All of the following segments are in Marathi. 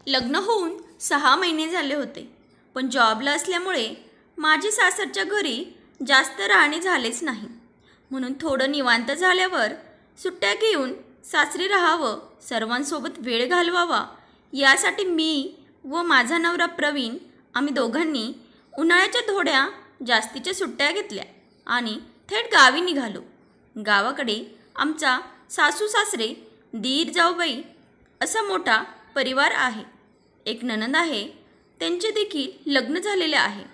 लग्न होऊन 6 महिने झाले होते, पण जॉबला असल्यामुळे माझे सासरच्या घरी जास्त राहणे झालेच नाही. म्हणून थोडं निवांत झाल्यावर सुट्ट्या घेऊन सासरी राहावं, सर्वांसोबत वेळ घालवावा यासाठी मी व माझा नवरा प्रवीण आम्ही दोघांनी उन्हाळ्याच्या थोड्या जास्तीच्या सुट्ट्या घेतल्या आणि थेट गावी निघालो. गावाकडे आमचा सासू सासरे, दीर जाऊबाई असा मोठा परिवार आहे. एक नणंद आहे, त्यांचे देखील लग्न झालेले आहे.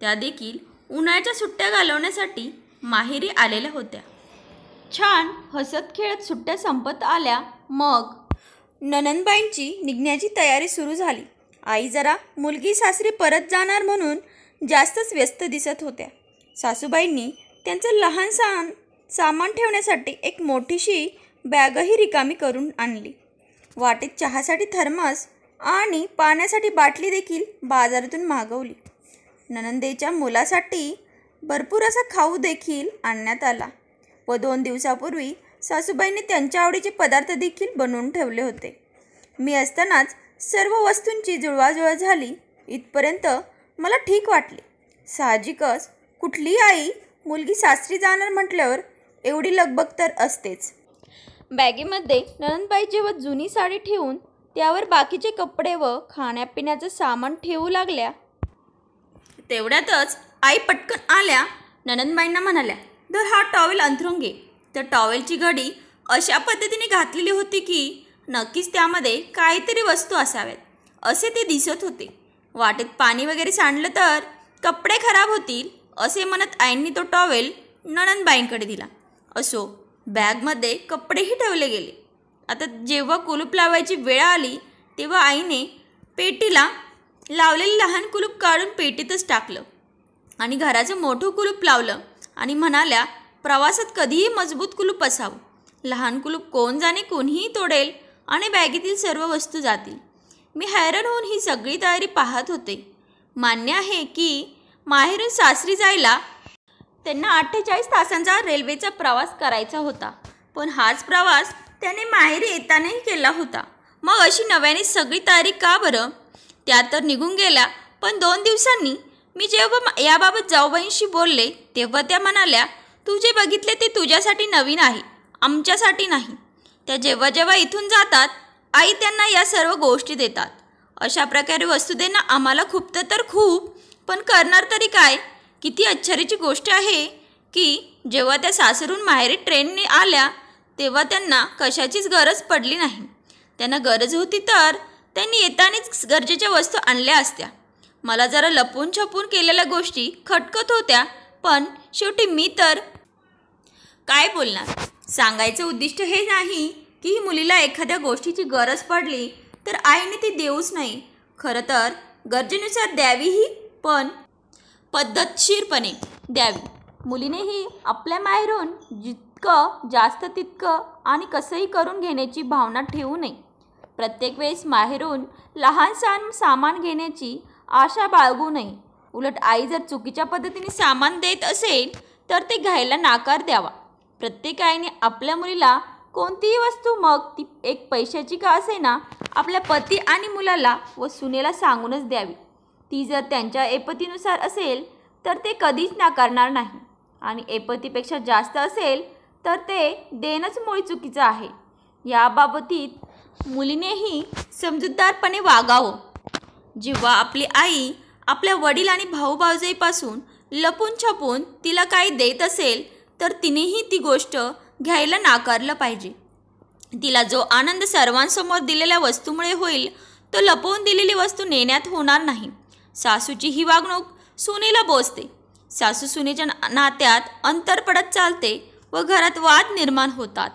त्या देखील उन्हाळ्याच्या सुट्ट्या घालवण्यासाठी माहेरी आलेल्या होत्या. छान हसत खेळत सुट्ट्या संपत आल्या. मग नणंदबाईंची निघण्याची तयारी सुरू झाली. आई जरा मुलगी सासरी परत जाणार म्हणून जास्तच व्यस्त दिसत होत्या. सासूबाईंनी त्यांचं लहान सामान ठेवण्यासाठी एक मोठीशी बॅगही रिकामी करून आणली. वाटेत चहासाठी थर्मस आणि पाण्यासाठी बाटली देखील बाजारातून मागवली. नणंदेच्या मुलासाठी भरपूर असा खाऊ देखील आणण्यात आला व 2 दिवसापूर्वी सासूबाईंनी त्यांच्या आवडीचे पदार्थ देखील बनवून ठेवले होते. मी असतानाच सर्व वस्तूंची जुळवाजुळव झाली. इथपर्यंत मला ठीक वाटले. साहजिकच कुठलीही आई मुलगी सासरी जाणार म्हटल्यावर एवढी लगबग तर असतेच. बॅगेमध्ये नणंदबाई जेव्हा जुनी साडी ठेवून त्यावर बाकीचे कपडे व खाण्यापिण्याचं सामान ठेवू लागल्या, तेवढ्यातच आई पटकन आल्या. नणंदबाईंना म्हणाल्या, "धर हा टॉवेल अंथरून घे." तर टॉवेलची घडी अशा पद्धतीने घातलेली होती की नक्कीच त्यामध्ये काहीतरी वस्तू असाव्यात असे ते दिसत होते. वाटेत पाणी वगैरे सांडलं तर कपडे खराब होतील असे म्हणत आईंनी तो टॉवेल नणंदबाईंकडे दिला. असो, बॅगमध्ये कपडेही ठेवले गेले. आता जेव्हा कुलूप लावायची वेळ आली तेव्हा आईने पेटीला लावलेलं लहान कुलूप काढून पेटीतच टाकलं आणि घराचं मोठं कुलूप लावलं आणि म्हणाल्या, "प्रवासात कधीही मजबूत कुलूप असावं. लहान कुलूप कोण जाणे कोणीही तोडेल आणि बॅगेतील सर्व वस्तू जातील." मी हैराण होऊन ही सगळी तयारी पाहत होते. मान्य आहे की माहेरून सासरी जायला त्यांना 48 तासांचा रेल्वेचा प्रवास करायचा होता, पण हाच प्रवास त्याने माहेरी येतानाही केला होता. मग अशी नव्याने सगळी तयारी का बरं? त्या तर निघून गेल्या, पण 2 दिवसांनी मी जेव्हा याबाबत जाऊबाईंशी बोलले तेव्हा त्या म्हणाल्या, "तू जे बघितले ते तुझ्यासाठी नवीन आहे, आमच्यासाठी नाही." त्या जेव्हा जेव्हा इथून जातात आई त्यांना या सर्व गोष्टी देतात. अशा प्रकारे वस्तू देणं आम्हाला खूपतं तर खूप, पण करणार तरी काय? किती आश्चर्याची गोष्ट आहे की जेव्हा त्या सासरून माहेरी ट्रेनने आल्या तेव्हा त्यांना कशाचीच गरज पडली नाही. त्यांना गरज होती तर त्यांनी येतानीच गरजेच्या वस्तू आणल्या असत्या. मला जरा लपून छपून केलेल्या गोष्टी खटकत होत्या, पण शेवटी मी तर काय बोलणार. सांगायचं उद्दिष्ट हे नाही की ही मुलीला एखाद्या गोष्टीची गरज पडली तर आईने ती देऊच नाही. खरं तर गरजेनुसार द्यावीही, पण पद्धतशीरपणे द्यावी. मुलीनेही आपल्या माहेरून जितकं जास्त तितकं आणि कसंही करून घेण्याची भावना ठेवू नये. प्रत्येक वेळेस माहेरून लहान सामान घेण्याची आशा बाळगू नये. उलट आई जर चुकीच्या पद्धतीने सामान देत असेल तर ते घ्यायला नाकार द्यावा. प्रत्येक आईने आपल्या मुलीला कोणतीही वस्तू, मग ती एक पैशाची का असेना, आपल्या पती आणि मुलाला व सुनेला सांगूनच द्यावी. ती जर त्यांच्या ऐपतीनुसार असेल तर ते कधीच नाकारणार नाही आणि ऐपतीपेक्षा जास्त असेल तर ते देणंच मुळी चुकीचं आहे. याबाबतीत मुलीनेही समजूतदारपणे वागावं. जेव्हा आपली आई आपल्या वडील आणि भाऊ-भावजाईपासून लपून छपून तिला काही देत असेल तर तिनेही ती गोष्ट घ्यायला नाकारलं पाहिजे. तिला जो आनंद सर्वांसमोर दिलेल्या वस्तूमुळे होईल तो लपवून दिलेली वस्तू नेण्यात होणार नाही. सासूची ही वागणूक सुनेला बोचते. सासू सुनेच्या नात्यात अंतर पडत चालते व घरात वाद निर्माण होतात.